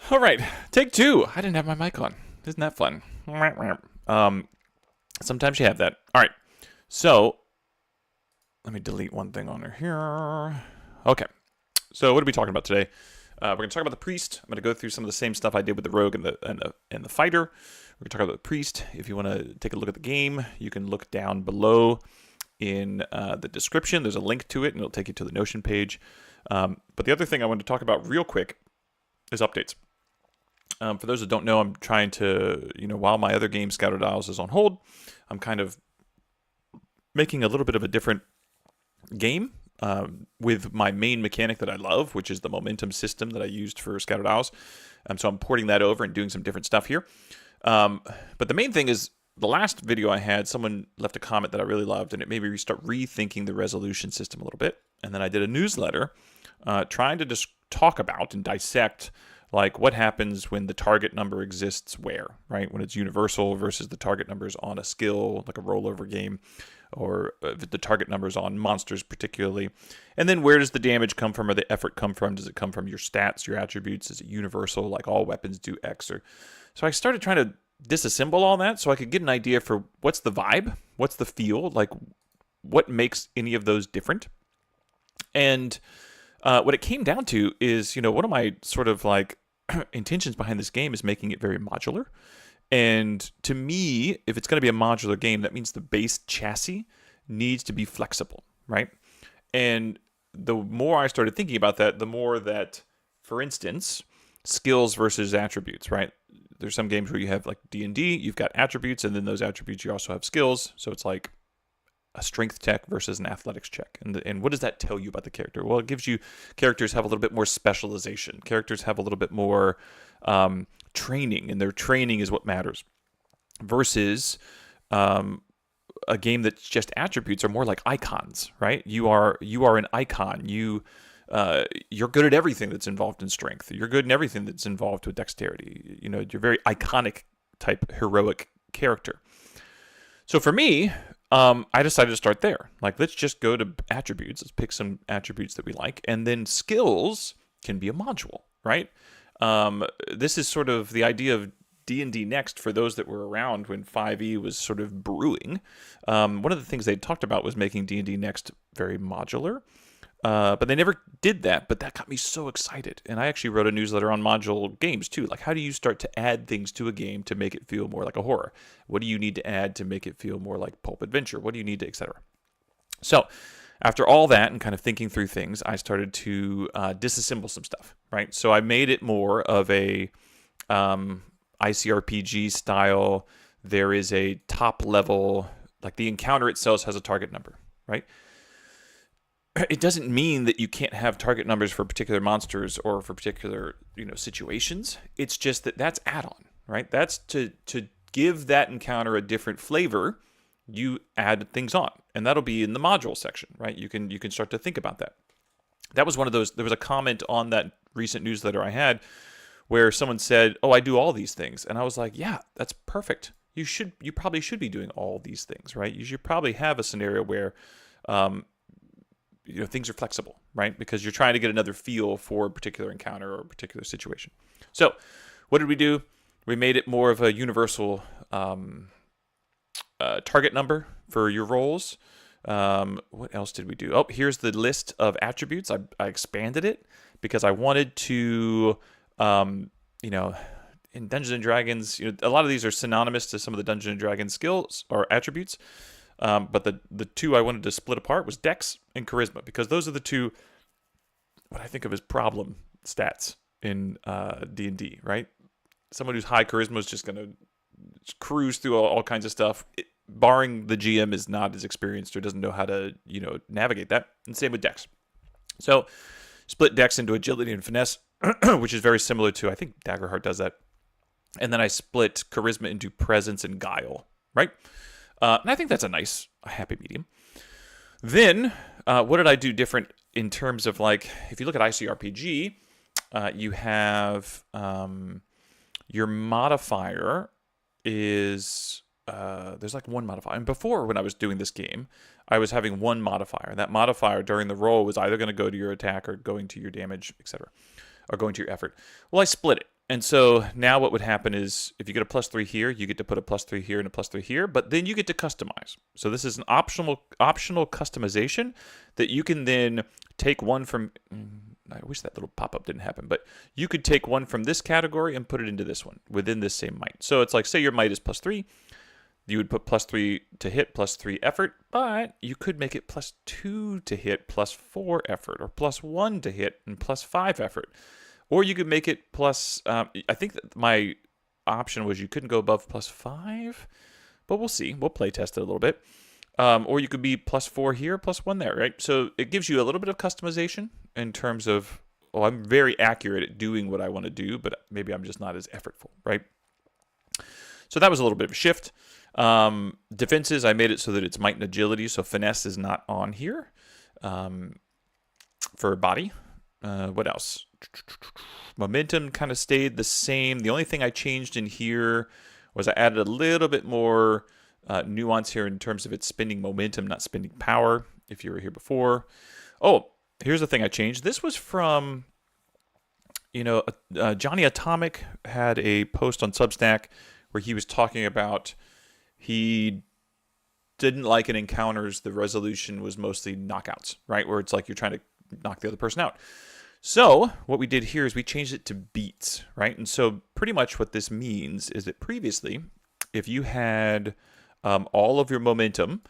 All right, take two. I didn't have my mic on. Isn't that fun? Um, sometimes you have that. All right, so let me delete one thing on here. Okay, so what are we talking about today? We're going to talk about the priest. I'm going to go through some of the same stuff I did with the rogue and the fighter. We're going to talk about the priest. If you want to take a look at the game, you can look down below in the description. There's a link to it, and it'll take you to the Notion page. But the other thing I wanted to talk about real quick is updates. For those that don't know, I'm trying to, while my other game, Scattered Isles, is on hold, I'm kind of making a little bit of a different game with my main mechanic that I love, which is the momentum system that I used for Scattered Isles. So I'm porting that over and doing some different stuff here. But the main thing is, the last video I had, someone left a comment that I really loved, and it made me start rethinking the resolution system a little bit. And then I did a newsletter trying to just talk about and dissect like what happens when the target number exists where, right? When it's universal versus the target numbers on a skill, like a rollover game, or the target numbers on monsters particularly. And then where does the damage come from or the effort come from? Does it come from your stats, your attributes? Is it universal, like all weapons do X? So I started trying to disassemble all that so I could get an idea for what's the vibe, what's the feel, like what makes any of those different. And what it came down to is, one of my sort of like intentions behind this game is making it very modular. And to me, if it's going to be a modular game, that means the base chassis needs to be flexible, right? And the more I started thinking about that, the more that, for instance, skills versus attributes, right? There's some games where you have like D&D, you've got attributes, and then those attributes you also have skills. So it's like a strength check versus an athletics check. And what does that tell you about the character? Well, it gives you characters have a little bit more specialization. Characters have a little bit more training, and their training is what matters. Versus a game that's just attributes are more like icons, right? You are an icon. You're good at everything that's involved in strength. You're good in everything that's involved with dexterity. You're very iconic type heroic character. So for me, I decided to start there. Like, let's just go to attributes. Let's pick some attributes that we like. And then skills can be a module, right? This is sort of the idea of D&D Next for those that were around when 5e was sort of brewing. One of the things they talked about was making D&D Next very modular. But they never did that, but that got me so excited. And I actually wrote a newsletter on module games too. Like, how do you start to add things to a game to make it feel more like a horror? What do you need to add to make it feel more like pulp adventure? What do you need to, etc. So after all that and kind of thinking through things, I started to disassemble some stuff, right? So I made it more of a ICRPG style. There is a top level, like the encounter itself has a target number, right? It doesn't mean that you can't have target numbers for particular monsters or for particular, situations. It's just that that's add-on, right? That's to give that encounter a different flavor. You add things on, and that'll be in the module section, right? You can start to think about that. That was one of those. There was a comment on that recent newsletter I had where someone said, "Oh, I do all these things," and I was like, "Yeah, that's perfect. You probably should be doing all these things, right? You should probably have a scenario where." Things are flexible, right? Because you're trying to get another feel for a particular encounter or a particular situation. So what did we do? We made it more of a universal target number for your roles. What else did we do? Oh, here's the list of attributes. I expanded it because I wanted to, in Dungeons and Dragons, a lot of these are synonymous to some of the Dungeons and Dragons skills or attributes. But the two I wanted to split apart was Dex and Charisma, because those are the two what I think of as problem stats in D&D, right? Someone who's high Charisma is just going to cruise through all kinds of stuff. Barring the GM is not as experienced or doesn't know how to, navigate that. And same with Dex. So split Dex into Agility and Finesse, which is very similar to, I think Daggerheart does that. And then I split Charisma into Presence and Guile, right? And I think that's a happy medium. Then, what did I do different in terms of, like, if you look at ICRPG, you have your modifier is, there's like one modifier. And before, when I was doing this game, I was having one modifier. That modifier during the roll was either going to go to your attack or going to your damage, etc., or going to your effort. Well, I split it. And so now what would happen is if you get a +3 here, you get to put a +3 here and a +3 here, but then you get to customize. So this is an optional customization that you can then take one from, I wish that little pop-up didn't happen, but you could take one from this category and put it into this one within this same might. So it's like, say your might is +3, you would put +3 to hit, +3 effort, but you could make it +2 to hit, +4 effort, or +1 to hit, and +5 effort. Or you could make it plus, I think that my option was you couldn't go above +5, but we'll see. We'll play test it a little bit. Or you could be +4 here, +1 there, right? So it gives you a little bit of customization in terms of, well, I'm very accurate at doing what I want to do, but maybe I'm just not as effortful, right? So that was a little bit of a shift. Defenses, I made it so that it's might and agility, so finesse is not on here for body. What else? Momentum kind of stayed the same. The only thing I changed in here was I added a little bit more nuance here in terms of its spending momentum, not spending power, if you were here before. Oh, here's the thing I changed. This was from, Johnny Atomic had a post on Substack where he was talking about he didn't like in encounters the resolution was mostly knockouts, right? Where it's like you're trying to knock the other person out. So what we did here is we changed it to beats, right? And so pretty much what this means is that previously, if you had all of your momentum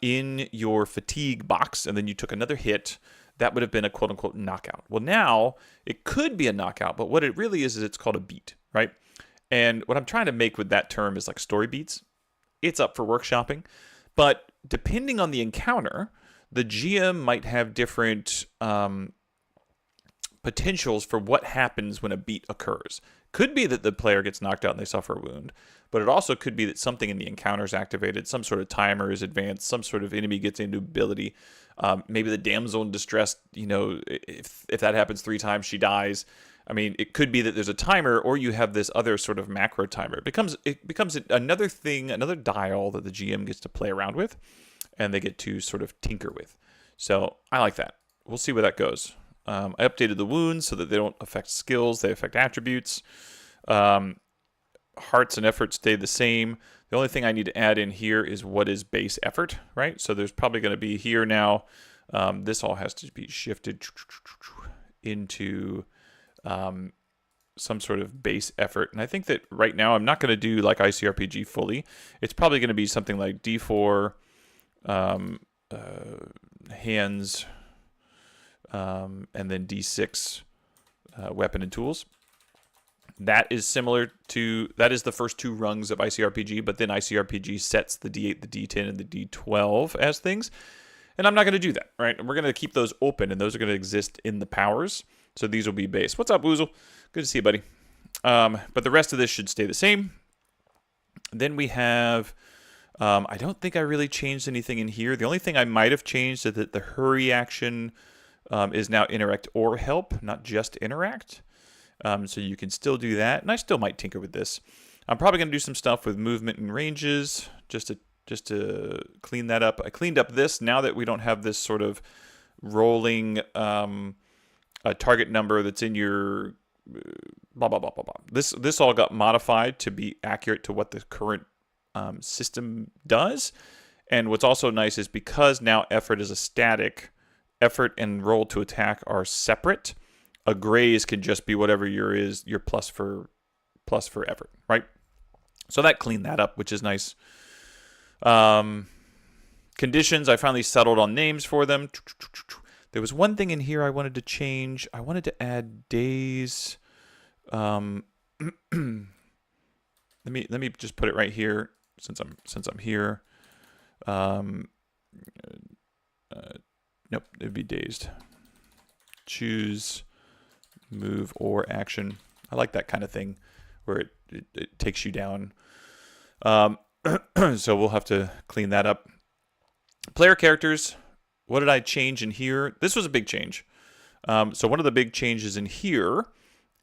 in your fatigue box and then you took another hit, that would have been a quote-unquote knockout. Well, now it could be a knockout, but what it really is it's called a beat, right? And what I'm trying to make with that term is like story beats. It's up for workshopping, but depending on the encounter, the GM might have different potentials for what happens when a beat occurs. Could be that the player gets knocked out and they suffer a wound, but it also could be that something in the encounter is activated, some sort of timer is advanced, some sort of enemy gets into ability. Maybe the damsel in distress, if that happens 3 times, she dies. I mean, it could be that there's a timer, or you have this other sort of macro timer. It becomes another thing, another dial that the GM gets to play around with, and they get to sort of tinker with. So I like that. We'll see where that goes. I updated the wounds so that they don't affect skills, they affect attributes. Hearts and effort stay the same. The only thing I need to add in here is what is base effort, right? So there's probably going to be here now. This all has to be shifted into some sort of base effort. And I think that right now I'm not going to do like ICRPG fully. It's probably going to be something like D4 hands and then D6 weapon and tools. That is the first 2 rungs of ICRPG, but then ICRPG sets the D8, the D10, and the D12 as things. And I'm not going to do that, right? We're going to keep those open, and those are going to exist in the powers. So these will be base. What's up, Woozle? Good to see you, buddy. But the rest of this should stay the same. Then we have, I don't think I really changed anything in here. The only thing I might have changed is that the hurry action is now interact or help, not just interact. So you can still do that, and I still might tinker with this. I'm probably going to do some stuff with movement and ranges just to clean that up. I cleaned up this now that we don't have this sort of rolling a target number that's in your blah, blah, blah, blah, blah. This all got modified to be accurate to what the current system does. And what's also nice is because now effort is a static, effort and roll to attack are separate. A graze can just be whatever your plus for effort, right? So that cleaned that up, which is nice. Conditions, I finally settled on names for them. There was one thing in here I wanted to change. I wanted to add days. Let me just put it right here since I'm here. Nope, it'd be dazed. Choose, move, or action. I like that kind of thing where it takes you down. So we'll have to clean that up. Player characters. What did I change in here? This was a big change. So one of the big changes in here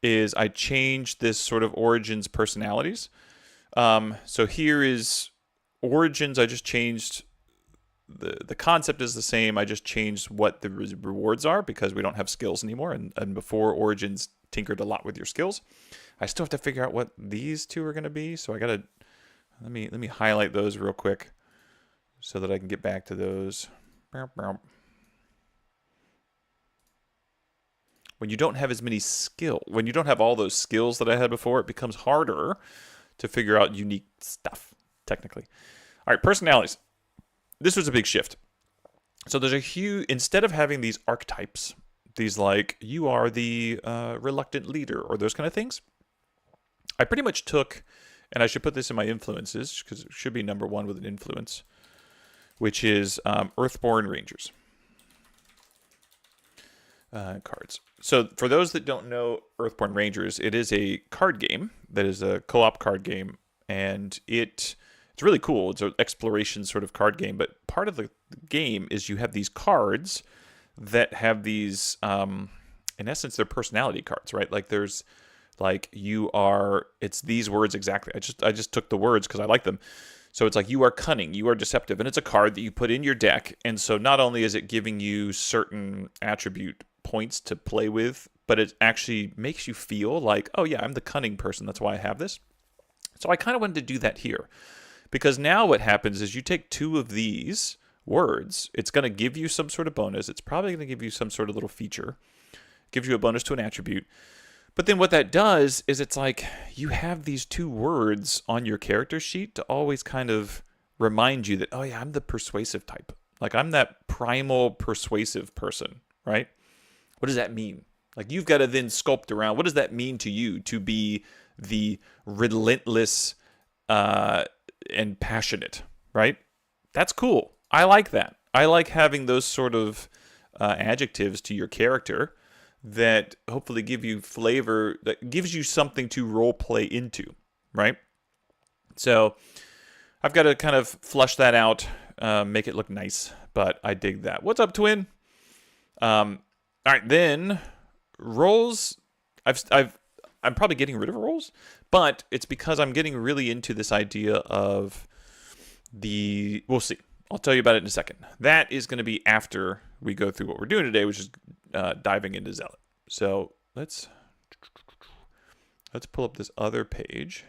is I changed this sort of Origins personalities. So here is Origins. I just changed the concept is the same. I just changed what the rewards are because we don't have skills anymore. And before Origins tinkered a lot with your skills. I still have to figure out what these two are going to be, so I got to let me highlight those real quick so that I can get back to those. When you don't have as many when you don't have all those skills that I had before, it becomes harder to figure out unique stuff, technically. All right, personalities. This was a big shift. So there's a huge, instead of having these archetypes, these like, you are the reluctant leader or those kind of things, I pretty much took, and I should put this in my influences because it should be number 1 with an influence, which is Earthborn Rangers. Cards. So for those that don't know Earthborn Rangers, it is a card game that is a co-op card game, and it's really cool. It's an exploration sort of card game, but part of the game is you have these cards that have these, in essence, they're personality cards, right? Like there's, like it's these words exactly. I just took the words because I like them. So it's like, you are cunning, you are deceptive, and it's a card that you put in your deck. And so not only is it giving you certain attribute points to play with, but it actually makes you feel like, oh yeah, I'm the cunning person. That's why I have this. So I kind of wanted to do that here. Because now what happens is you take 2 of these words, it's going to give you some sort of bonus. It's probably going to give you some sort of little feature. It gives you a bonus to an attribute. But then what that does is it's like you have these 2 words on your character sheet to always kind of remind you that, oh yeah, I'm the persuasive type. Like I'm that primal persuasive person, right? What does that mean? Like you've got to then sculpt around, what does that mean to you to be the relentless and passionate, right? That's cool. I like that. I like having those sort of adjectives to your character that hopefully give you flavor, that gives you something to role play into, right? So I've got to kind of flush that out, make it look nice, but I dig that. What's up, Twin? All right, then roles. I'm probably getting rid of roles, but it's because I'm getting really into this idea of we'll see. I'll tell you about it in a second. That is going to be after we go through what we're doing today, which is diving into Zealot. So let's pull up this other page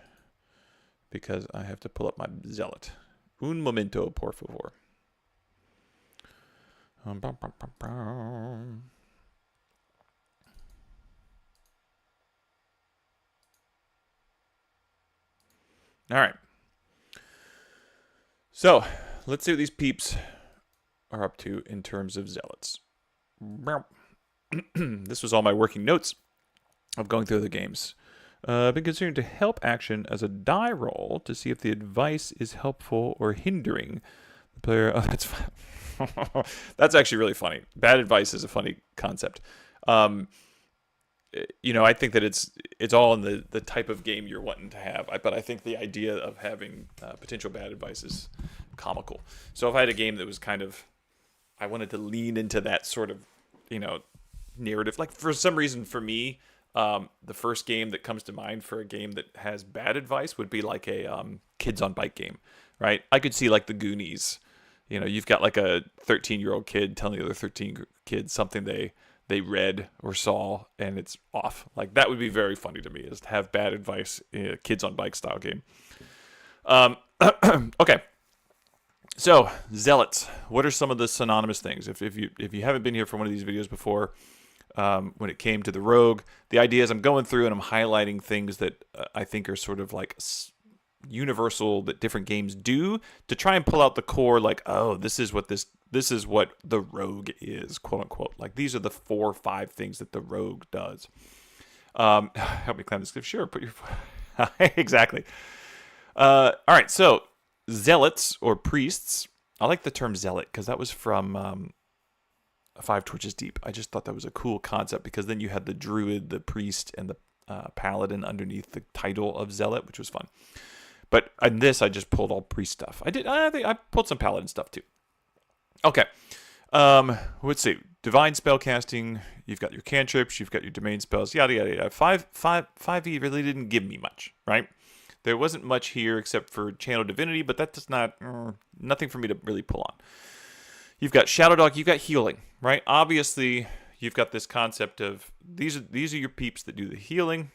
because I have to pull up my Zealot. Un momento, por favor. All right. So let's see what these peeps are up to in terms of Zealots. This was all my working notes of going through the games. I've been considering to help action as a die roll to see if the advice is helpful or hindering the player. Oh, that's that's actually really funny. Bad advice is a funny concept. I think that it's all in the type of game you're wanting to have. But I think the idea of having potential bad advice is comical. So if I had a game that was kind of, I wanted to lean into that sort of, narrative. Like for some reason for me, the first game that comes to mind for a game that has bad advice would be like a kids on bike game, right? I could see like the Goonies. You've got like a 13-year-old kid telling the other 13 kids something they read or saw, and it's off. Like that would be very funny to me, is to have bad advice in a kids on bike style game. Okay. So Zealots, what are some of the synonymous things? If you haven't been here for one of these videos before, when it came to the Rogue, the idea is I'm going through and I'm highlighting things that I think are sort of like universal that different games do to try and pull out the core, like, oh, this is what the Rogue is, quote unquote. Like these are the 4 or 5 things that the Rogue does. Help me climb this cliff. Sure, put your exactly. All right, so Zealots or priests. I like the term zealot because that was from 5 Torches Deep. I just thought that was a cool concept because then you had the druid, the priest, and the paladin underneath the title of zealot, which was fun. But in this, I just pulled all priest stuff. I think I pulled some paladin stuff too. Okay. Let's see. Divine spellcasting. You've got your cantrips. You've got your domain spells. Yada yada yada. 5e really didn't give me much, right? There wasn't much here except for channel divinity, but that does not nothing for me to really pull on. You've got Shadow Dog. You've got healing, right? Obviously, you've got this concept of these are your peeps that do the healing.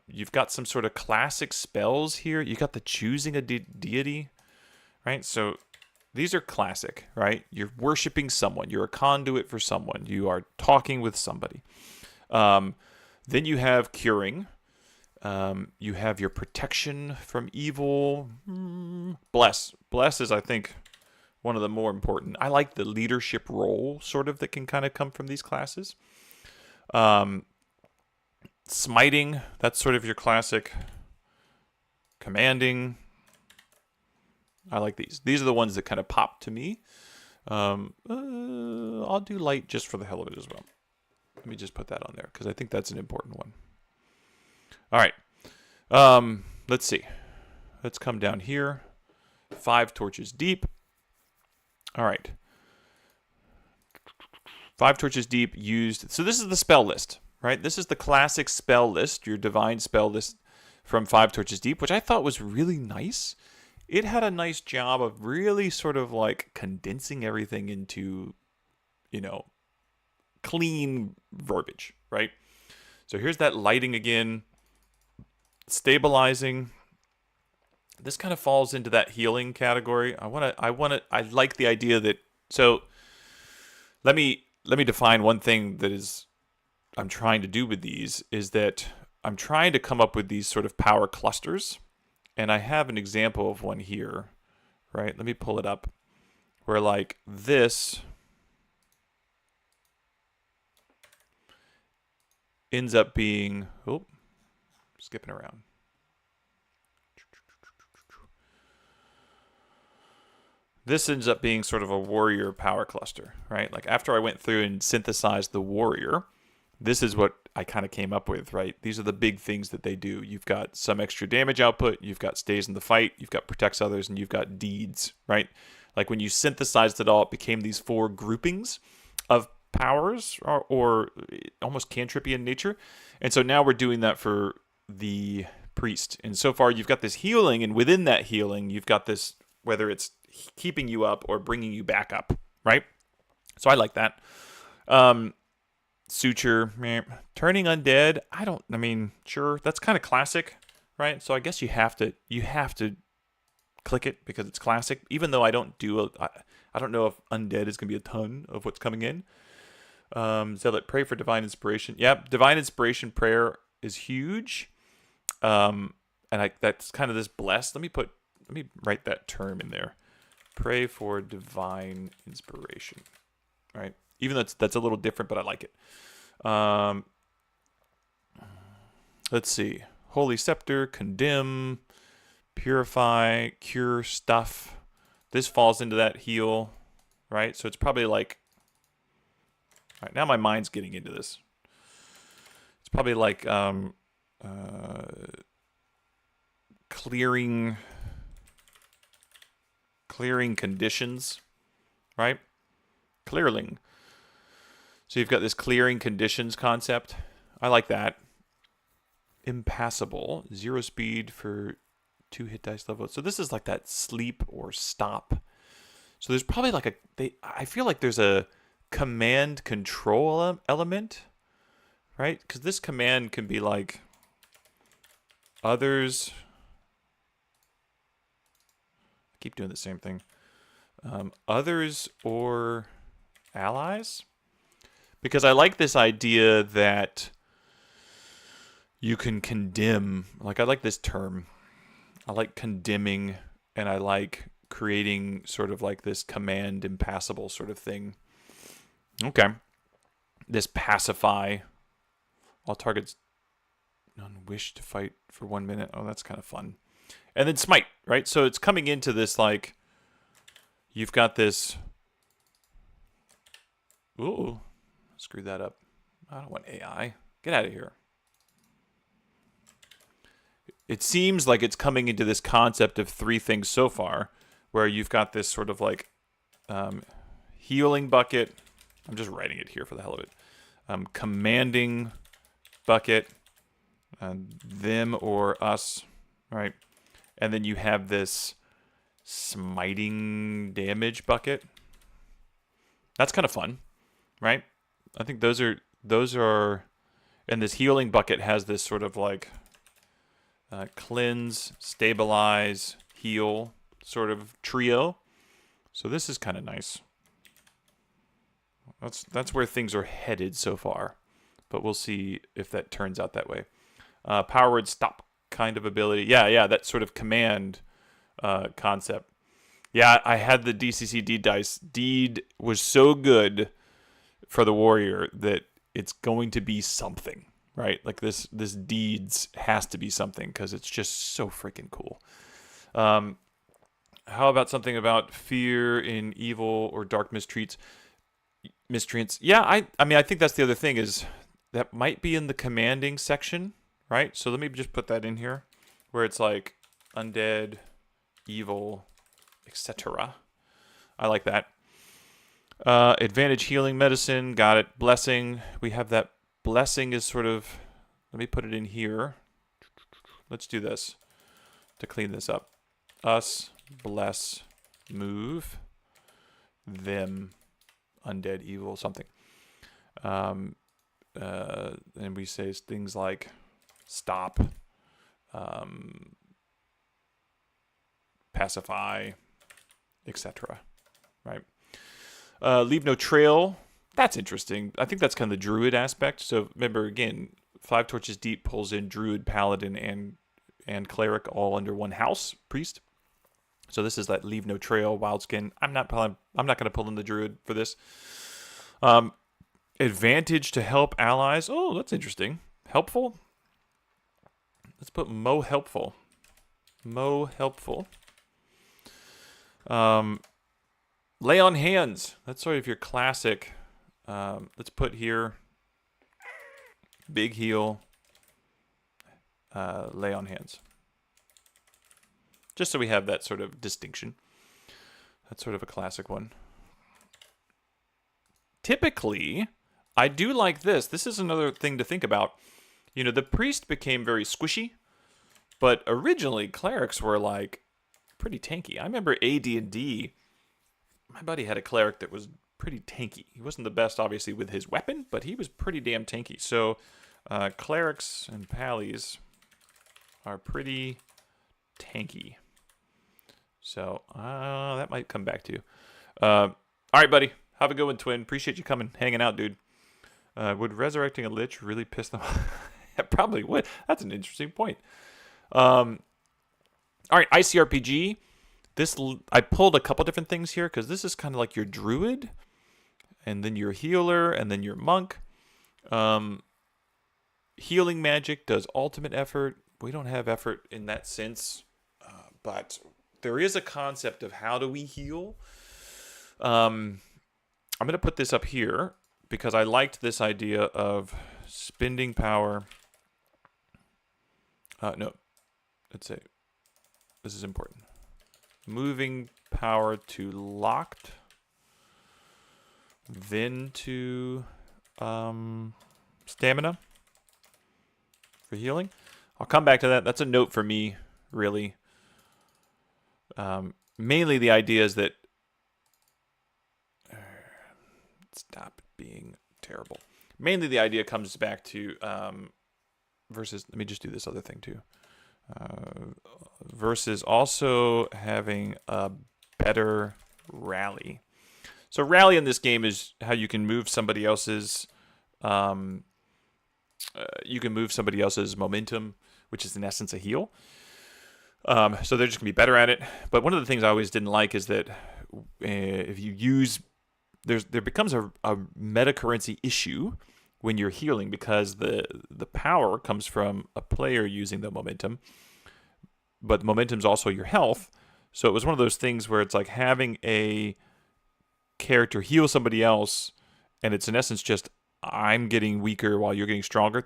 You've got some sort of classic spells here. You got the choosing a deity, right? So these are classic, right? You're worshiping someone. You're a conduit for someone. You are talking with somebody. Then you have curing. You have your protection from evil. Bless. Bless is, I think, one of the more important. I like the leadership role, sort of, that can kind of come from these classes. Smiting, that's sort of your classic. Commanding. I like these. These are the ones that kind of pop to me. I'll do light just for the hell of it as well. Let me just put that on there because I think that's an important one. All right. Let's see. Let's come down here. 5 torches deep. All right. 5 torches deep used. So this is the spell list, right? This is the classic spell list, your divine spell list from 5 torches deep, which I thought was really nice. It had a nice job of really sort of like condensing everything into, clean verbiage, right? So here's that lighting again. Stabilizing. This kind of falls into that healing category. I like the idea that, so let me define one thing that is I'm trying to do with these is that I'm trying to come up with these sort of power clusters. And I have an example of one here, right? Let me pull it up. Where like this ends up being, skipping around. This ends up being sort of a warrior power cluster, right? Like after I went through and synthesized the warrior, this is what I kind of came up with, right? These are the big things that they do. You've got some extra damage output, you've got stays in the fight, you've got protects others, and you've got deeds, right? Like when you synthesized it all, it became these 4 groupings of powers or almost cantrippy in nature. And so now we're doing that for the priest. And so far you've got this healing, and within that healing, you've got this, whether it's keeping you up or bringing you back up, right? So I like that. Suture, turning undead. Sure, that's kind of classic, right? So I guess you have to click it because it's classic. Even though I don't know if undead is gonna be a ton of what's coming in. Zealot, pray for divine inspiration. Yep, divine inspiration prayer is huge. That's kind of this blessed. Let me write that term in there. Pray for divine inspiration, right? Even though that's a little different, but I like it. Let's see. Holy Scepter, condemn, purify, cure stuff. This falls into that heal, right? So it's probably like, all right, now my mind's getting into this. It's probably like clearing conditions, right? Clearling. So you've got this clearing conditions concept. I like that. Impassable. 0 speed for 2 hit dice level. So this is like that sleep or stop. So there's probably like I feel like there's a command control element, right? Because this command can be like others. I keep doing the same thing. Others or allies. Because I like this idea that you can condemn. Like, I like this term. I like condemning, and I like creating sort of like this command impassable sort of thing. Okay. This pacify. All targets none wish to fight for 1 minute. Oh, that's kind of fun. And then smite, right? So it's coming into this like, you've got this. Ooh. Screw that up. I don't want AI. Get out of here. It seems like it's coming into this concept of 3 things so far, where you've got this sort of like healing bucket. I'm just writing it here for the hell of it. Commanding bucket, them or us, right? And then you have this smiting damage bucket. That's kind of fun. right? I think those are, and this healing bucket has this sort of like cleanse, stabilize, heal sort of trio. So this is kind of nice. That's where things are headed so far, but we'll see if that turns out that way. Power word stop kind of ability. Yeah, that sort of command concept. Yeah, I had the DCC Deed dice. Deed was so good for the warrior that it's going to be something, right? Like this Deeds has to be something because it's just so freaking cool. How about something about fear in evil or dark mistreats? Yeah, I mean, I think that's the other thing is that might be in the commanding section, right? So let me just put that in here where it's like undead, evil, etc. I like that. Advantage healing medicine, got it. Blessing, we have that. Blessing is sort of, let me put it in here. Let's do this to clean this up. Us, bless, move, them, undead, evil, something. And we say things like stop, pacify, etc. Right? Leave no trail. That's interesting. I think that's kind of the druid aspect. So remember, again, 5 Torches Deep pulls in druid, paladin, and cleric all under one house, priest. So this is that leave no trail, wildskin. I'm not going to pull in the druid for this. Advantage to help allies. Oh, that's interesting. Helpful. Let's put Mo helpful. Mo helpful. Lay on hands. That's sort of your classic. Let's put here big heal. Lay on hands. Just so we have that sort of distinction. That's sort of a classic one. Typically, I do like this. This is another thing to think about. You know, the priest became very squishy, but originally clerics were like pretty tanky. I remember AD&D, my buddy had a cleric that was pretty tanky. He wasn't the best, obviously, with his weapon, but he was pretty damn tanky. So clerics and pallies are pretty tanky. So that might come back to you. All right, buddy. Have a good one, twin. Appreciate you coming, hanging out, dude. Would resurrecting a lich really piss them off? It probably would. That's an interesting point. All right, ICRPG. I pulled a couple different things here because this is kind of like your druid, and then your healer, and then your monk. Healing magic does ultimate effort. We don't have effort in that sense, but there is a concept of how do we heal. I'm going to put this up here because I liked this idea of spending power. No, let's say this is important. Moving power to locked, then to stamina for healing. I'll come back to that. That's a note for me, really. Mainly the idea is that stop being terrible. Mainly the idea comes back to versus, let me just do this other thing too. Versus also having a better rally. So rally in this game is how you can move somebody else's momentum, which is in essence a heal. So they're just gonna be better at it. But one of the things I always didn't like is that if you use there becomes a meta currency issue when you're healing because the power comes from a player using the momentum, but momentum's also your health. So it was one of those things where it's like having a character heal somebody else, and it's in essence just I'm getting weaker while you're getting stronger.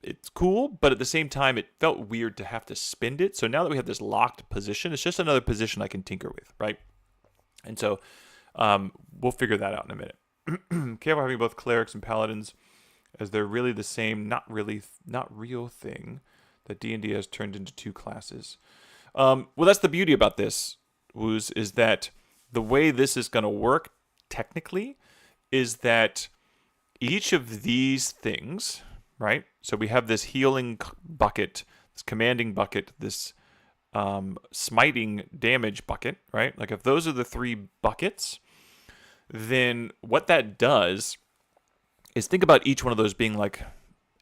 It's cool, but at the same time, it felt weird to have to spend it. So now that we have this locked position, it's just another position I can tinker with, right? And so we'll figure that out in a minute. Careful having both clerics and paladins, as they're really the same, not real thing that D&D has turned into two classes. Well, that's the beauty about this, Woos, is that the way this is going to work technically is that each of these things, right? So we have this healing bucket, this commanding bucket, this smiting damage bucket, right? Like if those are the 3 buckets, then what that does is think about each one of those being like,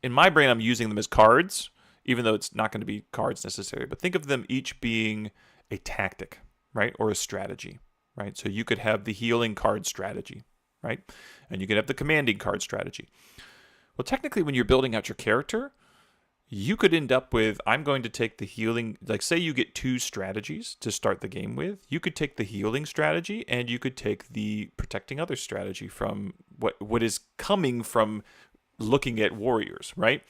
in my brain, I'm using them as cards, even though it's not going to be cards necessarily, but think of them each being a tactic, right? Or a strategy, right? So you could have the healing card strategy, right? And you could have the commanding card strategy. Well, technically, when you're building out your character, you could end up with, I'm going to take the healing, like say you get 2 strategies to start the game with. You could take the healing strategy and you could take the protecting others strategy from what is coming from looking at warriors, right?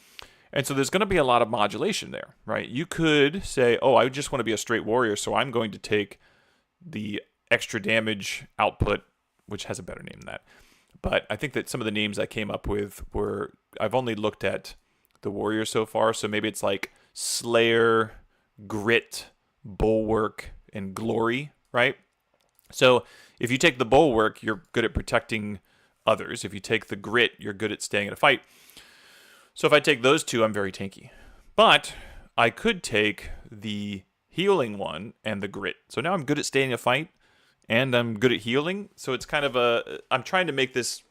And so there's going to be a lot of modulation there, right? You could say, oh, I just want to be a straight warrior, so I'm going to take the extra damage output, which has a better name than that. But I think that some of the names I came up with were, I've only looked at the warrior so far, so maybe it's like Slayer, Grit, Bulwark, and Glory, right? So if you take the Bulwark, you're good at protecting others. If you take the Grit, you're good at staying in a fight. So if I take those 2, I'm very tanky. But I could take the healing one and the Grit. So now I'm good at staying in a fight, and I'm good at healing. So it's kind of I'm trying to make this,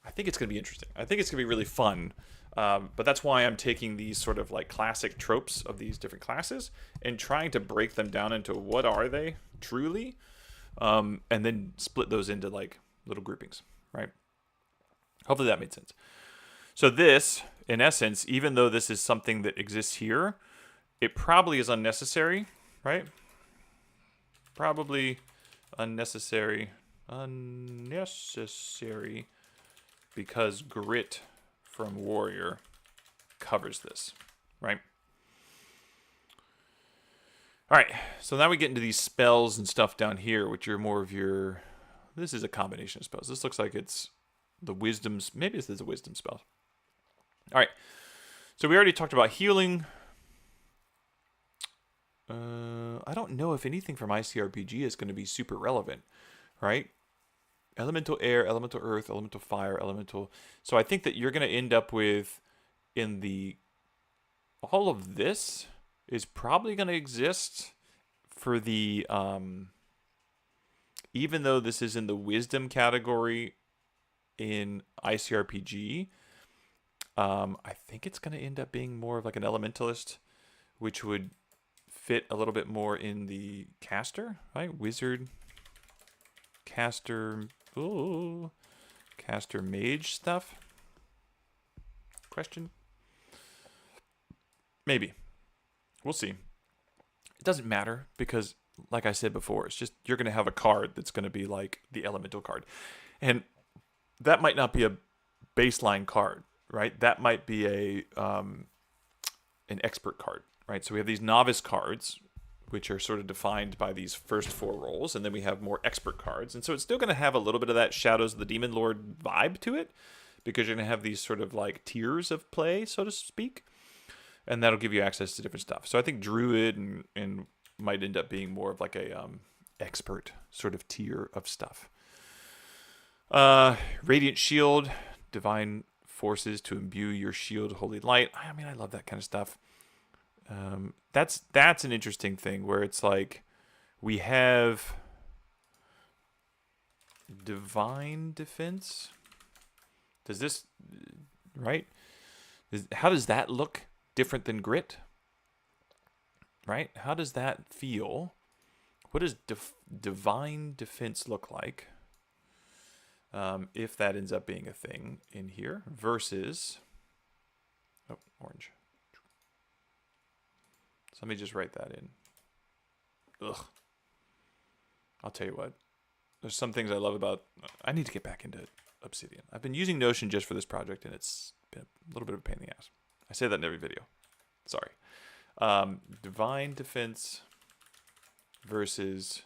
I think it's going to be interesting. I think it's going to be really fun. But that's why I'm taking these sort of like classic tropes of these different classes and trying to break them down into what are they truly, and then split those into like little groupings, right? Hopefully that made sense. So this, in essence, even though this is something that exists here, it probably is unnecessary, right? Probably unnecessary because Grit from Warrior covers this, right? All right, so now we get into these spells and stuff down here, which are more of your, this is a combination of spells. This looks like it's the wisdoms, maybe this is a wisdom spell. All right, so we already talked about healing. I don't know if anything from ICRPG is going to be super relevant, right? Elemental air, elemental earth, elemental fire, elemental. So I think that you're going to end up with, all of this is probably going to exist for the, even though this is in the wisdom category in ICRPG, I think it's going to end up being more of like an elementalist, which would fit a little bit more in the caster, right? Wizard, caster, caster mage stuff? Question? Maybe. We'll see. It doesn't matter because, like I said before, it's just you're going to have a card that's going to be like the elemental card. And that might not be a baseline card, right? That might be an expert card, right? So we have these novice cards, which are sort of defined by these first 4 rolls, and then we have more expert cards. And so it's still going to have a little bit of that Shadows of the Demon Lord vibe to it, because you're going to have these sort of like tiers of play, so to speak, and that'll give you access to different stuff. So I think Druid and might end up being more of like a expert sort of tier of stuff. Radiant Shield, Divine Forces to imbue your shield with holy light. I mean, I love that kind of stuff. That's an interesting thing where it's like we have divine defense. Does this, right? How does that look different than Grit? Right? How does that feel? What does divine defense look like? If that ends up being a thing in here versus, orange. So let me just write that in. Ugh. I'll tell you what. There's some things I love about, I need to get back into Obsidian. I've been using Notion just for this project, and it's been a little bit of a pain in the ass. I say that in every video. Sorry. Divine defense versus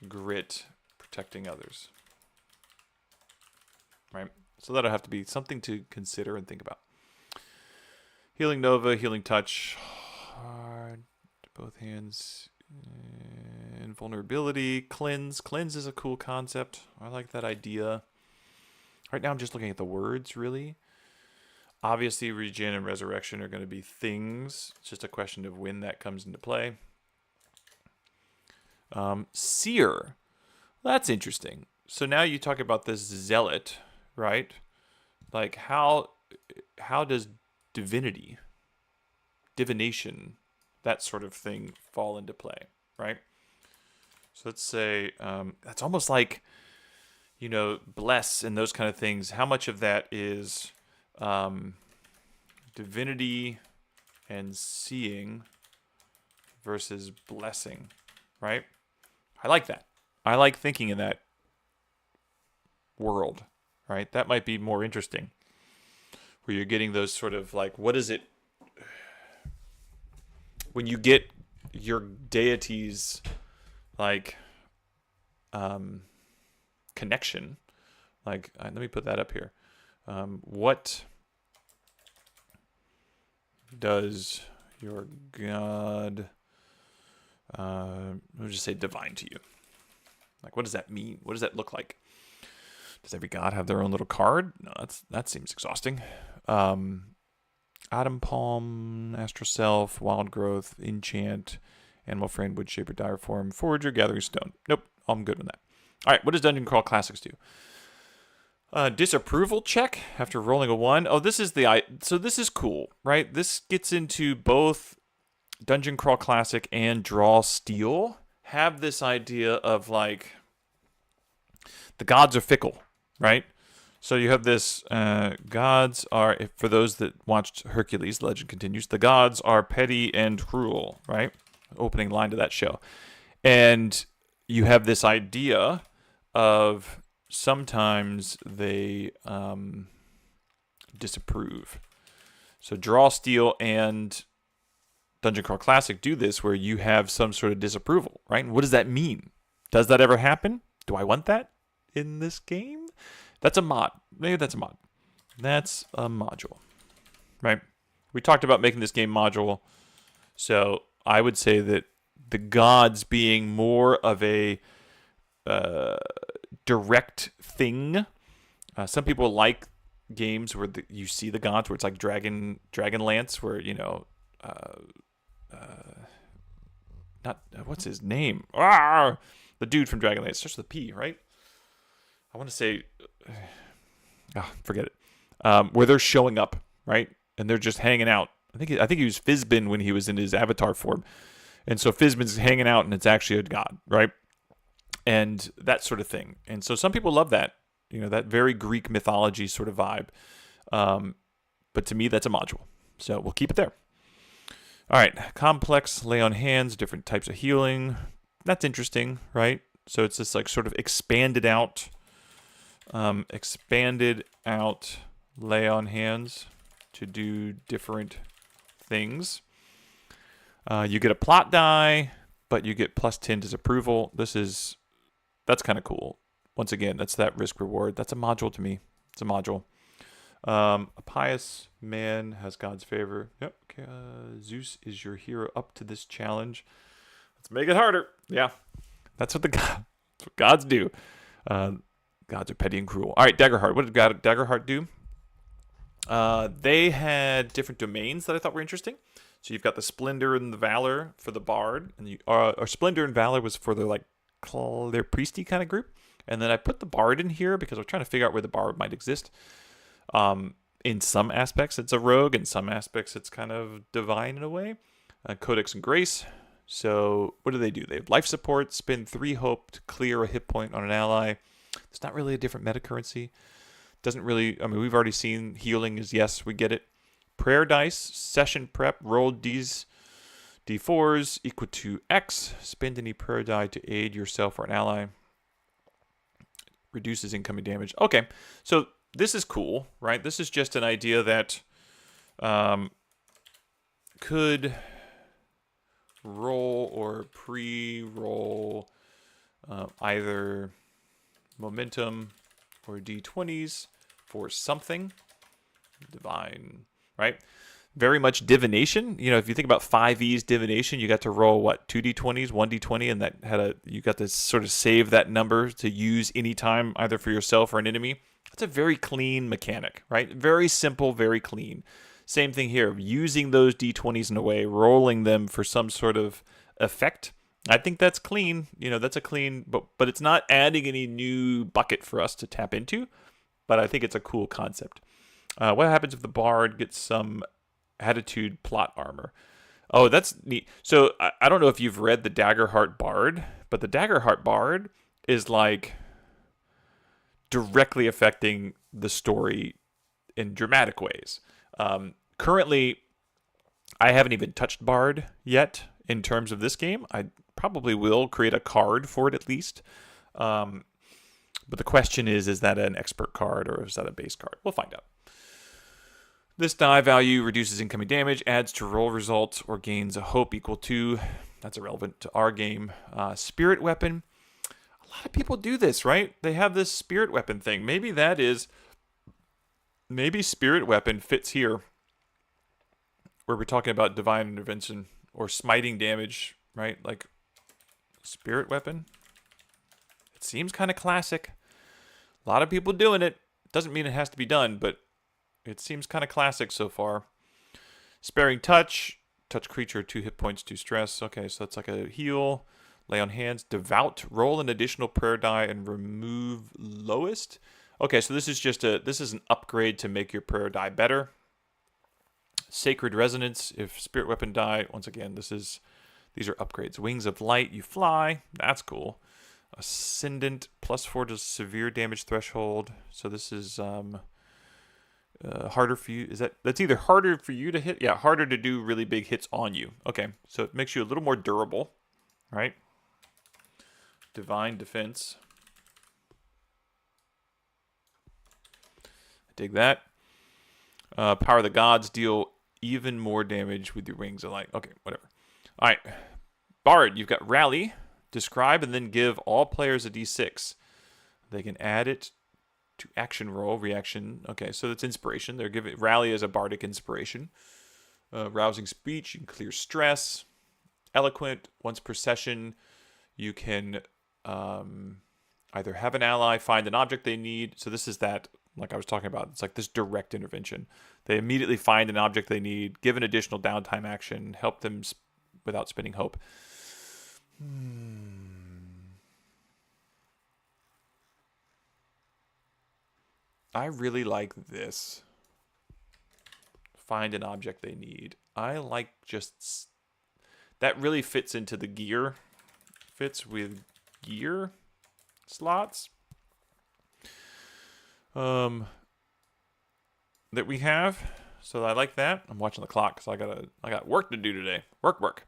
Grit protecting others. Right? So that'll have to be something to consider and think about. Healing Nova, Healing Touch, hard, both hands, invulnerability, Cleanse. Cleanse is a cool concept. I like that idea. Right now I'm just looking at the words, really. Obviously, regen and resurrection are going to be things. It's just a question of when that comes into play. Seer. That's interesting. So now you talk about this zealot, right? Like how does divination, that sort of thing fall into play, right? So let's say that's almost like, bless and those kind of things. How much of that is divinity and seeing versus blessing, right? I like that. I like thinking in that world, right? That might be more interesting, where you're getting those sort of like, what is it when you get your deity's like connection? Like, let me put that up here. What does your god, let me just say divine to you? Like, what does that mean? What does that look like? Does every god have their own little card? No, that seems exhausting. Atom Palm, Astral Self, Wild Growth, Enchant, Animal Friend, Wood Shaper, Dire Form, Forager, Gathering Stone. Nope, I'm good with that. All right, what does Dungeon Crawl Classics do? Disapproval check after rolling a 1. Oh, this is so this is cool, right? This gets into both Dungeon Crawl Classic and Draw Steel. Have this idea of like the gods are fickle, right? So you have this, gods are, for those that watched Hercules, the legend continues, the gods are petty and cruel, right? Opening line to that show. And you have this idea of sometimes they disapprove. So Draw Steel and Dungeon Crawl Classic do this, where you have some sort of disapproval, right? And what does that mean? Does that ever happen? Do I want that in this game? That's a mod. Maybe that's a mod. That's a module, right? We talked about making this game module. So I would say that the gods being more of a direct thing. Some people like games where you see the gods, where it's like Dragonlance, where, not, what's his name? The dude from Dragonlance. Starts with a P, right? I want to say, forget it. Where they're showing up, right? And they're just hanging out. I think he was Fizbin when he was in his avatar form. And so Fizbin's hanging out and it's actually a god, right? And that sort of thing. And so some people love that, that very Greek mythology sort of vibe. But to me, that's a module. So we'll keep it there. All right. Complex, lay on hands, different types of healing. That's interesting, right? So it's this like sort of expanded out lay on hands to do different things. You get a plot die, but you get +10 disapproval. That's kind of cool. Once again, that's that risk reward. That's a module to me. It's a module. A pious man has God's favor. Yep. Okay. Zeus is your hero up to this challenge. Let's make it harder. Yeah. That's what gods do. Gods are petty and cruel. All right, Daggerheart. What did Daggerheart do? They had different domains that I thought were interesting. So you've got the Splendor and the Valor for the Bard, and or Splendor and Valor was for their priesty kind of group. And then I put the Bard in here because I was trying to figure out where the Bard might exist. In some aspects, it's a rogue. In some aspects, it's kind of divine in a way. Codex and Grace. So what do? They have life support, spend 3 hope to clear a hit point on an ally. It's not really a different meta currency. Doesn't really, we've already seen healing is yes, we get it. Prayer dice, session prep, roll D4s equal to X. Spend any prayer die to aid yourself or an ally. Reduces incoming damage. Okay, so this is cool, right? This is just an idea that could roll or pre-roll either momentum or D20s for something. Divine, right? Very much divination. If you think about 5e's divination, you got to roll 2d20s, 1d20, and that you got to sort of save that number to use anytime, either for yourself or an enemy. That's a very clean mechanic, right? Very simple, very clean. Same thing here, using those d20s in a way, rolling them for some sort of effect. I think that's clean. That's a clean, but it's not adding any new bucket for us to tap into. But I think it's a cool concept. What happens if the bard gets some attitude plot armor? Oh, that's neat. So I don't know if you've read the Daggerheart Bard, but the Daggerheart Bard is like directly affecting the story in dramatic ways. Currently, I haven't even touched Bard yet in terms of this game. I probably will create a card for it at least. But the question is that an expert card or is that a base card? We'll find out. This die value reduces incoming damage, adds to roll results, or gains a hope equal to. That's irrelevant to our game. Spirit weapon. A lot of people do this, right? They have this spirit weapon thing. Maybe spirit weapon fits here, where we're talking about divine intervention or smiting damage, right? Like spirit weapon. It seems kind of classic. A lot of people doing it. Doesn't mean it has to be done, but it seems kind of classic so far. Sparing touch. Touch creature, 2 hit points, 2 stress. Okay, so that's like a heal. Lay on hands. Devout. Roll an additional prayer die and remove lowest. Okay, so this is an upgrade to make your prayer die better. Sacred Resonance. If spirit weapon die, once again, these are upgrades. Wings of Light. You fly. That's cool. Ascendant. +4 to severe damage threshold. So this is harder for you. That's either harder for you to hit? Yeah, harder to do really big hits on you. Okay, so it makes you a little more durable, right? Divine Defense. I dig that. Power of the Gods. Deal even more damage with your Wings of Light. Okay, whatever. All right. Bard, you've got Rally. Describe and then give all players a d6. They can add it to action roll, reaction. Okay, so that's inspiration. They're giving Rally as a bardic inspiration. Rousing speech, you can clear stress. Eloquent, once per session, you can either have an ally find an object they need. So this is that, like I was talking about, it's like this direct intervention. They immediately find an object they need, give an additional downtime action, help them without spending hope. I really like this. Find an object they need. I like just... That really fits into the gear. Fits with gear slots. That we have. So I like that. I'm watching the clock because I got work to do today. Work.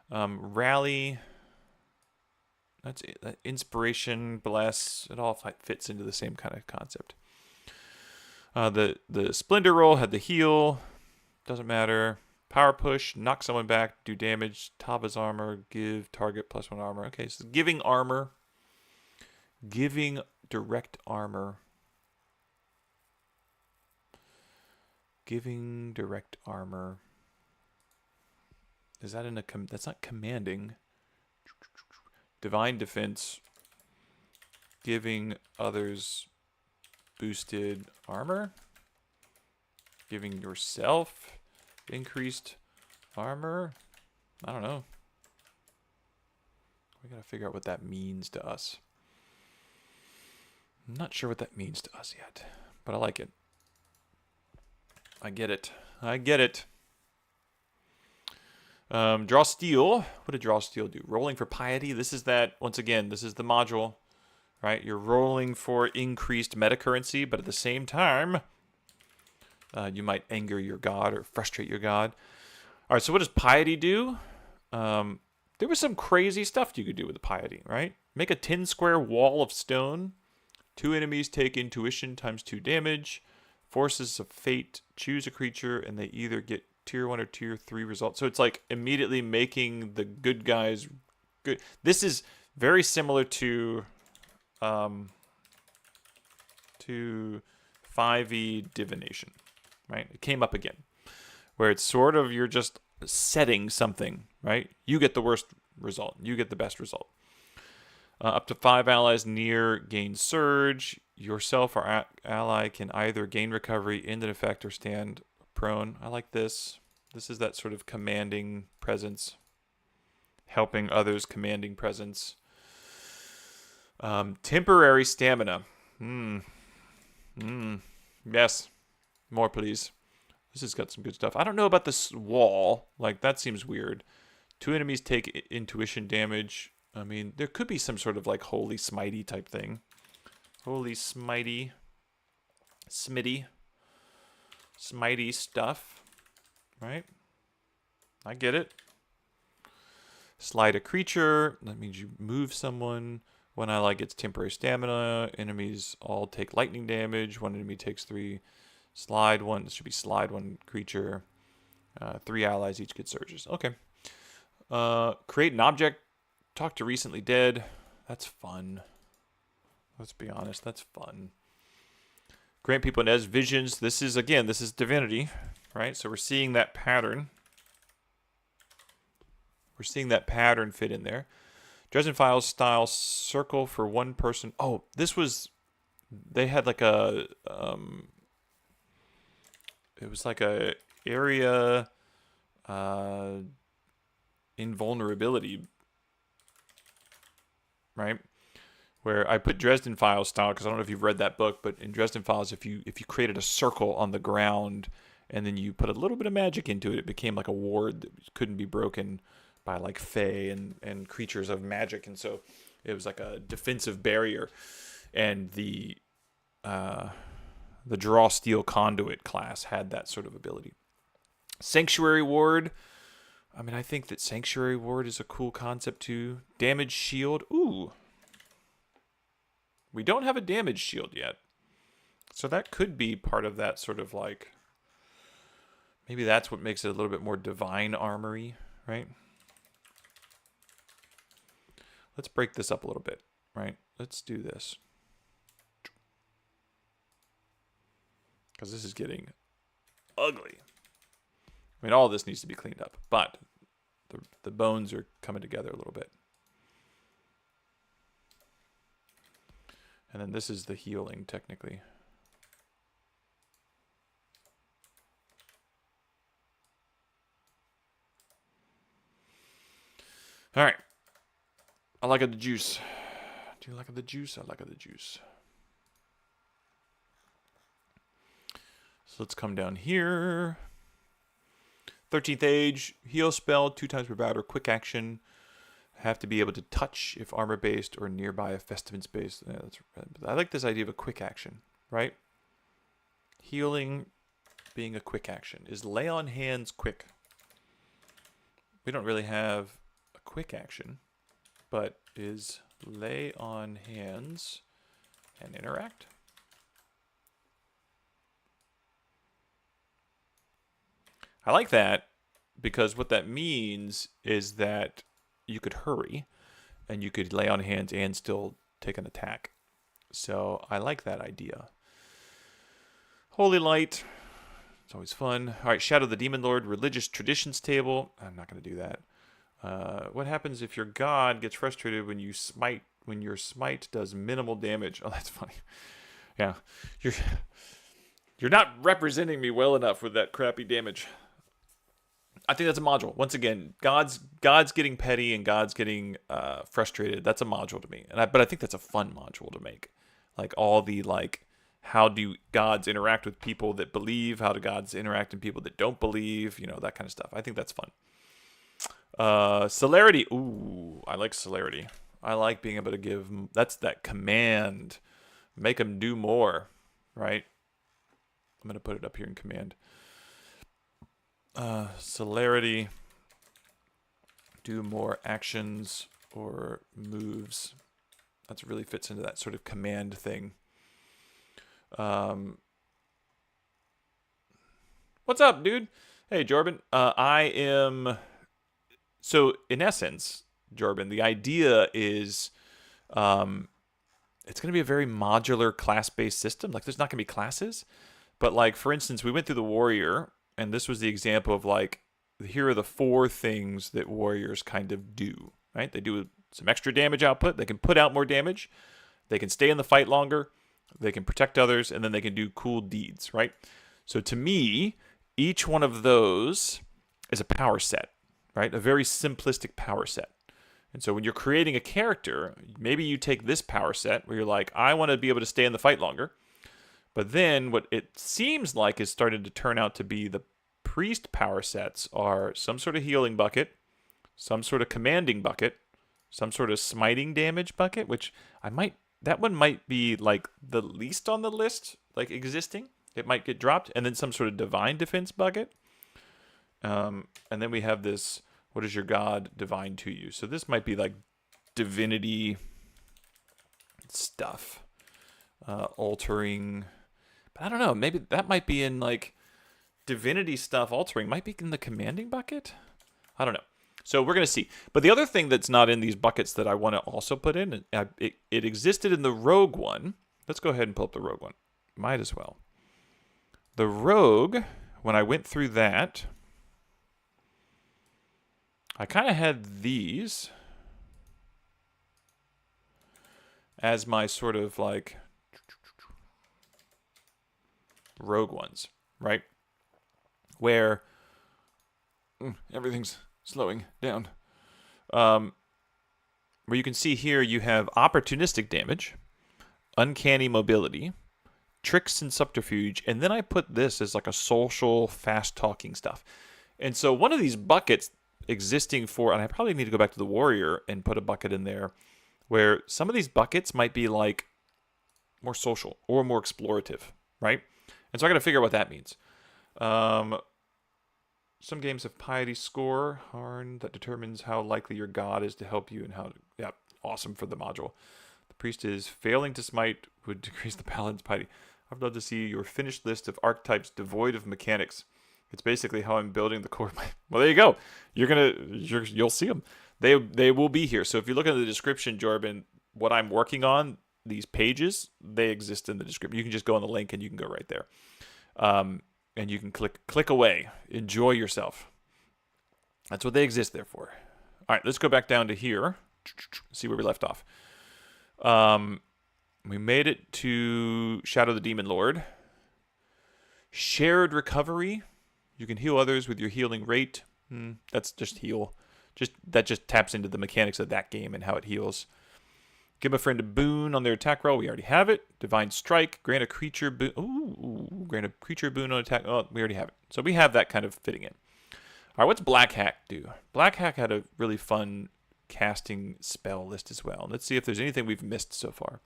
Rally. That's it. That inspiration, bless. It all fits into the same kind of concept. The Splendor roll had the heal. Doesn't matter. Power push. Knock someone back. Do damage. Tava's armor. Give target +1 armor. Okay, so giving armor. Giving direct armor. Giving direct armor. Is that in a... That's not commanding. Divine defense. Giving others boosted armor. Giving yourself increased armor. I don't know. We gotta figure out what that means to us. I'm not sure what that means to us yet, but I like it. I get it. Draw Steel. What did Draw Steel do? Rolling for Piety. This is that, once again, this is the module, right? You're rolling for increased meta currency, but at the same time, you might anger your god or frustrate your god. All right, so what does Piety do? There was some crazy stuff you could do with the Piety, right? Make a 10 square wall of stone. 2 enemies take intuition ×2 damage. Forces of Fate. Choose a creature, and they either get tier 1 or tier 3 results. So it's like immediately making the good guys good. This is very similar to 5e Divination, right? It came up again, where it's sort of you're just setting something, right? You get the worst result. You get the best result. Up to 5 allies near gain surge. yourself or ally can either gain recovery in an effect or stand prone. I like this. This is that sort of commanding presence. Helping others, commanding presence. Temporary stamina. Yes. More, please. This has got some good stuff. I don't know about this wall. Like, that seems weird. 2 enemies take intuition damage. I mean, there could be some sort of, like, holy smitey type thing. Holy smitey. Smitty. Smitey stuff. Right? I get it. Slide a creature. That means you move someone. One ally gets temporary stamina. Enemies all take lightning damage. One enemy takes 3. Slide 1. This should be slide 1 creature. 3 allies each get surges. Okay. Create an object. Talk to recently dead. That's fun. Let's be honest. That's fun. Grant people Inez visions. This is divinity, right? So we're seeing that pattern. We're seeing that pattern fit in there. Dresden Files style circle for one person. Oh, this was... They had like a... it was like a area... invulnerability, right? Where I put Dresden Files style because I don't know if you've read that book, but in Dresden Files, if you created a circle on the ground and then you put a little bit of magic into it, it became like a ward that couldn't be broken by like fae and creatures of magic, and so it was like a defensive barrier. And the Draw Steel Conduit class had that sort of ability. Sanctuary Ward. I mean, I think that Sanctuary Ward is a cool concept too. Damage Shield. Ooh. We don't have a damage shield yet. So that could be part of that sort of like... Maybe that's what makes it a little bit more divine armory, right? Let's break this up a little bit, right? Let's do this. Because this is getting ugly. I mean, all of this needs to be cleaned up, but the bones are coming together a little bit. And then this is the healing, technically. All right. I like the juice. Do you like the juice? I like the juice. So let's come down here. 13th Age, heal spell 2 times per battle, quick action. Have to be able to touch if armor-based or nearby if Festivance-based. Yeah, I like this idea of a quick action, right? Healing being a quick action. Is Lay on Hands quick? We don't really have a quick action, but is Lay on Hands and interact? I like that because what that means is that you could hurry and you could lay on hands and still take an attack. So I like that idea. Holy Light. It's always fun. All right, Shadow the Demon Lord, Religious Traditions Table. I'm not going to do that. What happens if your god gets frustrated when your smite does minimal damage? Oh, that's funny. Yeah. You're not representing me well enough with that crappy damage. I think that's a module. Once again, God's getting petty and God's getting frustrated. That's a module to me. But I think that's a fun module to make. Like all the how do gods interact with people that believe? How do gods interact with people that don't believe? You know, that kind of stuff. I think that's fun. Celerity. Ooh, I like celerity. I like being able to give. That's that command. Make them do more, right? I'm gonna put it up here in command. Celerity, do more actions or moves. That really fits into that sort of command thing. What's up, dude? Hey, Jorben. So in essence, Jorben, the idea is it's going to be a very modular class-based system. Like there's not going to be classes, but like, for instance, we went through the warrior. And this was the example of here are the 4 things that warriors kind of do, right? They do some extra damage output. They can put out more damage. They can stay in the fight longer. they can protect others, and then they can do cool deeds, right? So to me, each one of those is a power set, right? A very simplistic power set. And so when you're creating a character, maybe you take this power set where you're like, I want to be able to stay in the fight longer. But then what it seems like is starting to turn out to be the priest power sets are some sort of healing bucket, some sort of commanding bucket, some sort of smiting damage bucket, which that one might be like the least on the list, like existing. It might get dropped, and then some sort of divine defense bucket. And then we have this, what is your god divine to you? So this might be like divinity stuff, altering, but I don't know, maybe that might be in like divinity stuff, altering might be in the commanding bucket. I don't know. So we're going to see. But the other thing that's not in these buckets that I want to also put in, it existed in the rogue one. Let's go ahead and pull up the rogue one. Might as well. The rogue, when I went through that, I kind of had these as my sort of like rogue ones, right? Where everything's slowing down. Where you can see here you have opportunistic damage, uncanny mobility, tricks and subterfuge, and then I put this as like a social, fast-talking stuff. And so one of these buckets existing for, and I probably need to go back to the warrior and put a bucket in there, where some of these buckets might be like more social or more explorative, right? And so I got to figure out what that means. Some games have piety score, Harn, that determines how likely your god is to help you and how to, yeah, awesome for the module. The priest is failing to smite would decrease the paladin's piety. I'd love to see your finished list of archetypes devoid of mechanics. It's basically how I'm building the core of my... Well, there you go. You'll see them. They will be here. So if you look at the description, Jorben, what I'm working on, these pages, they exist in the description. You can just go on the link and you can go right there. And you can click away. Enjoy yourself. That's what they exist there for. All right, let's go back down to here. See where we left off. We made it to Shadow the Demon Lord. Shared recovery. You can heal others with your healing rate. That's just heal. That just taps into the mechanics of that game and how it heals. Give a friend a boon on their attack roll. We already have it. Divine Strike. Grant a creature boon. Ooh, grant a creature boon on attack. Oh, we already have it. So we have that kind of fitting in. All right, what's Black Hack do? Black Hack had a really fun casting spell list as well. Let's see if there's anything we've missed so far.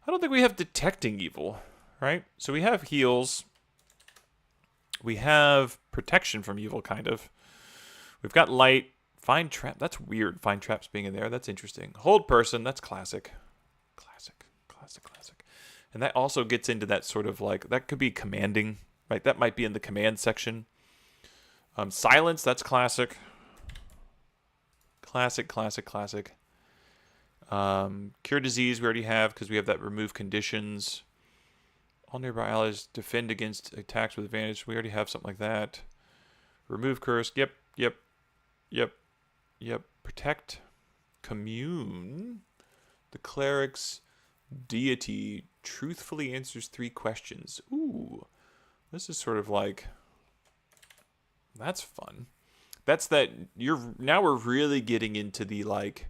I don't think we have Detecting Evil, right? So we have heals. We have protection from evil, kind of. We've got light. Find trap. That's weird. Find traps being in there. That's interesting. Hold person. That's classic. Classic. And that also gets into that sort of like, that could be commanding, right? That might be in the command section. Silence. That's classic. Classic. Cure disease we already have because we have that remove conditions. All nearby allies defend against attacks with advantage. We already have something like that. Remove curse. Yep. Protect. Commune. The cleric's deity truthfully answers 3 questions. Ooh. This is sort of like... That's fun. That's that... Now we're really getting into the, like...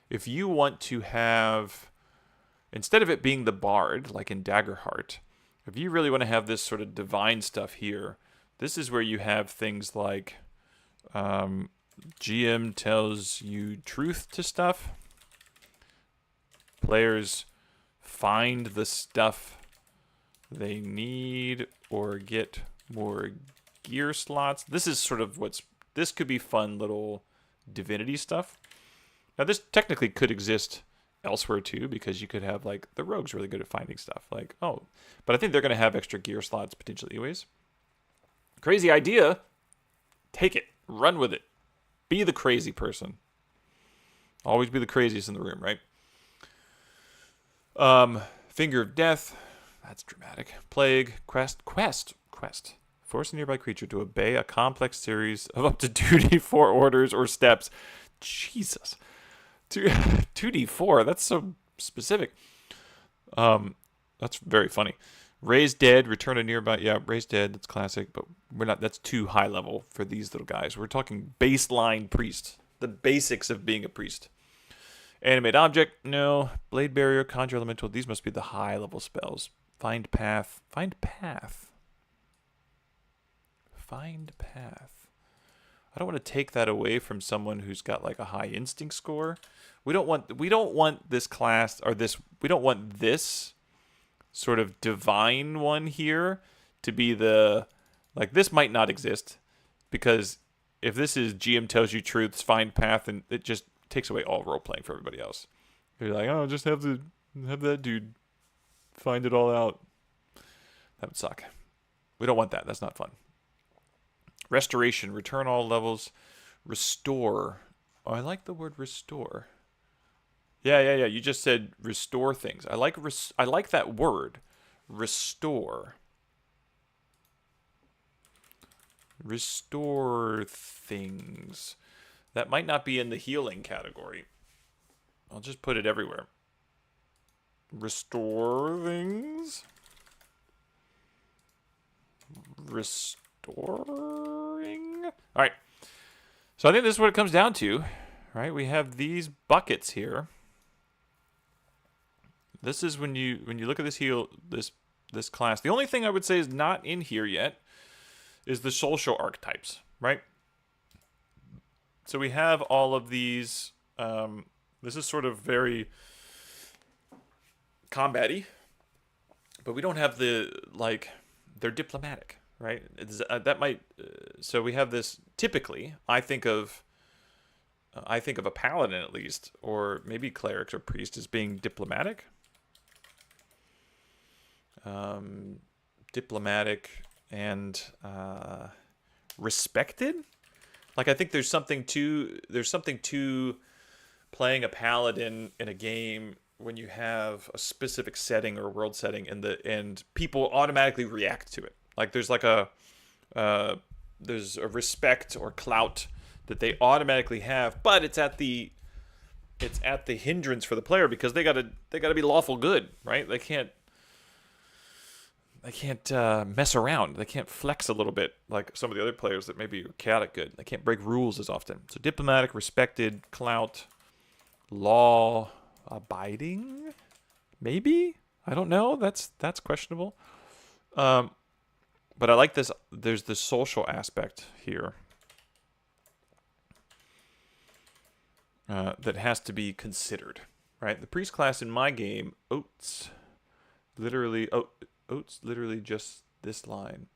If you want to have... Instead of it being the bard, like in Daggerheart, if you really want to have this sort of divine stuff here, this is where you have things like... GM tells you truth to stuff. Players find the stuff they need or get more gear slots. This is sort of this could be fun little divinity stuff. Now this technically could exist elsewhere too, because you could have like the rogues really good at finding stuff. Like, oh, but I think they're going to have extra gear slots potentially anyways. Crazy idea. Take it. Run with it. Be the crazy person. Always be the craziest in the room, right? Finger of Death. That's dramatic. Plague. Quest. Force a nearby creature to obey a complex series of up to 2d4 orders or steps. Jesus. 2d4. That's so specific. That's very funny. Raise dead, return a nearby. Yeah, raise dead. That's classic, but we're not. That's too high level for these little guys. We're talking baseline priest, the basics of being a priest. Animate object, no. Blade barrier, conjure elemental. These must be the high level spells. Find path. Find path. Find path. I don't want to take that away from someone who's got like a high instinct score. We don't want this class or this. We don't want this sort of divine one here to be the, like, this might not exist, because if this is GM tells you truths, find path, and it just takes away all role playing for everybody else. You're like, oh, just have that dude find it all out. That would suck. We don't want that. That's not fun. Restoration, return all levels, restore. Oh, I like the word restore. Yeah. You just said restore things. I like that word, restore. Restore things. That might not be in the healing category. I'll just put it everywhere. Restore things. Restoring. All right. So I think this is what it comes down to, right? We have these buckets here. This is when you look at this class. The only thing I would say is not in here yet is the social archetypes, right? So we have all of these. This is sort of very combat-y, but we don't have the, like, they're diplomatic, right? So we have this. Typically, I think of a paladin, at least, or maybe clerics or priest, as being diplomatic. Diplomatic and respected. Like, I think there's something to playing a paladin in a game when you have a specific setting or world setting, and people automatically react to it. Like, there's a respect or clout that they automatically have, but it's at the hindrance for the player, because they gotta be lawful good, right? They can't mess around. They can't flex a little bit like some of the other players that maybe are chaotic good. They can't break rules as often. So diplomatic, respected, clout, law abiding, maybe? I don't know. That's questionable. But I like this. There's the social aspect here that has to be considered, right? The priest class in my game, Oates, literally just this line.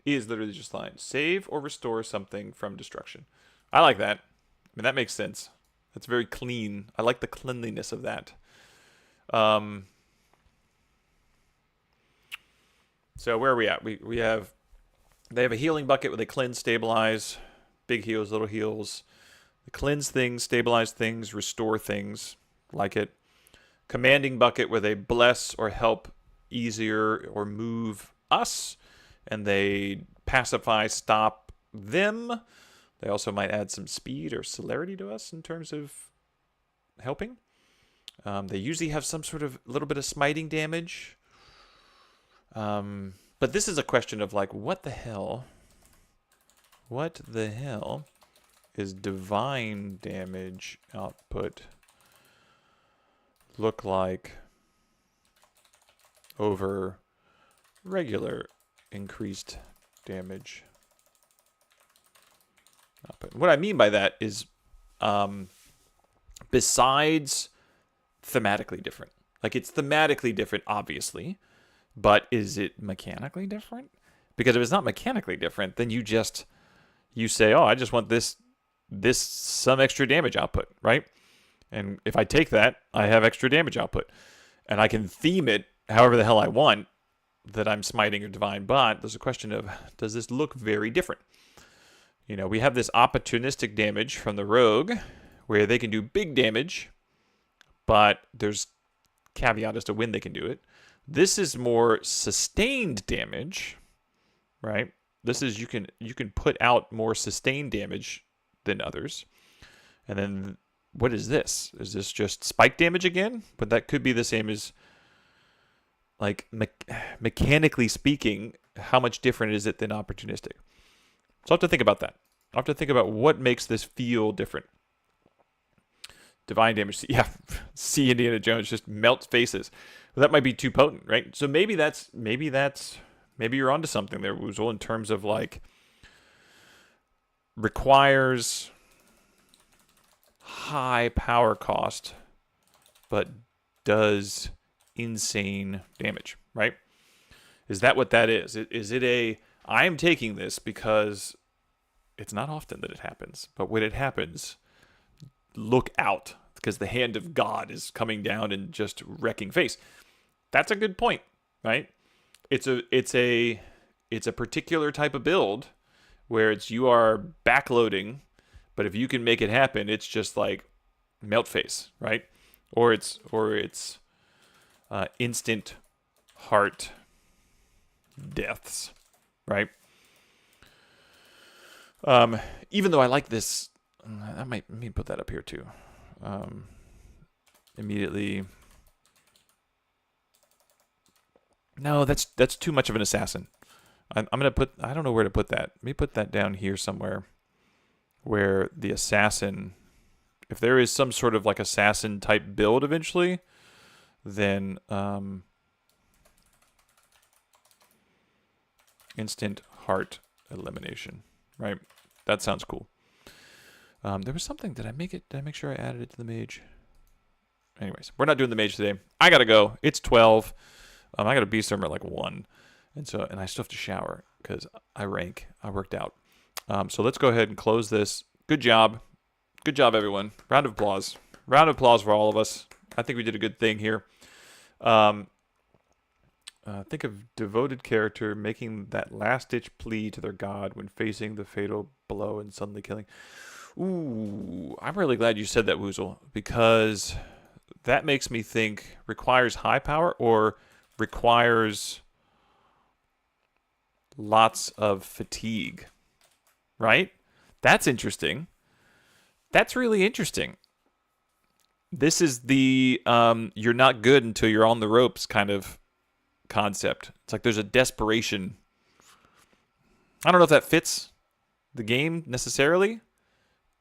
Is literally just line. Save or restore something from destruction. I like that. I mean, that makes sense. That's very clean. I like the cleanliness of that. So where are we at? They have a healing bucket where they cleanse, stabilize, big heals, little heals. They cleanse things, stabilize things, restore things. Like it. Commanding bucket where they bless or help easier or move us, and they pacify, stop them. They also might add some speed or celerity to us in terms of helping. They usually have some sort of little bit of smiting damage. But this is a question of, like, what the hell is divine damage output look like over regular increased damage output? What I mean by that is, besides thematically different, like, it's thematically different, obviously, but is it mechanically different? Because if it's not mechanically different, then you say, oh, I just want this some extra damage output, right? And if I take that, I have extra damage output, and I can theme it however the hell I want that I'm smiting or divine. But there's a question of, does this look very different? You know, we have this opportunistic damage from the rogue where they can do big damage, but there's caveat as to when they can do it. This is more sustained damage, right? This is, you can put out more sustained damage than others. And then what is this? Is this just spike damage again? But that could be the same as like mechanically speaking, how much different is it than opportunistic? So I have to think about that. I have to think about what makes this feel different. Divine damage. Yeah, see Indiana Jones just melt faces. Well, that might be too potent, right? So maybe you're onto something there, Woozle, in terms of like requires high power cost, but does insane damage, right? Is that what that is? Is it a, I'm taking this because it's not often that it happens, but when it happens, look out, because the hand of God is coming down and just wrecking face. That's a good point, right? It's a particular type of build where you are backloading, but if you can make it happen, it's just like melt face, right? Or it's instant heart deaths, right? Even though I like this, let me put that up here too. Immediately. No, that's too much of an assassin. I'm gonna put, I don't know where to put that. Let me put that down here somewhere, where the assassin, if there is some sort of like assassin type build eventually, then instant heart elimination, right? That sounds cool. There was something, did I make sure I added it to the mage? Anyways, we're not doing the mage today. I gotta go. It's 12. I got a beast armor at like 1. And I still have to shower because I worked out. So let's go ahead and close this. Good job. Good job, everyone. Round of applause. Round of applause for all of us. I think we did a good thing here. Think of devoted character making that last-ditch plea to their god when facing the fatal blow and suddenly killing. Ooh, I'm really glad you said that, Woozle, because that makes me think requires high power or requires lots of fatigue, right? That's interesting. That's really interesting. This is the you're not good until you're on the ropes kind of concept. It's like there's a desperation. I don't know if that fits the game necessarily,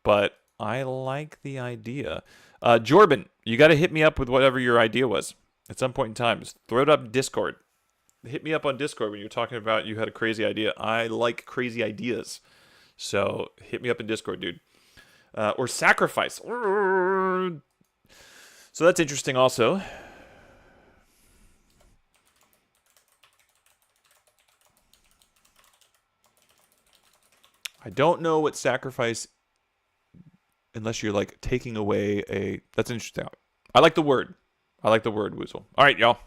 but I like the idea. Jorben, you got to hit me up with whatever your idea was at some point in time. Just throw it up in Discord. Hit me up on Discord when you're talking about you had a crazy idea. I like crazy ideas. So hit me up in Discord, dude. Or sacrifice. So that's interesting also. I don't know what sacrifice, unless you're like taking away a, that's interesting. I like the word. I like the word, Woozle. All right, y'all.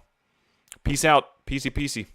Peace out. Peacey, peacey.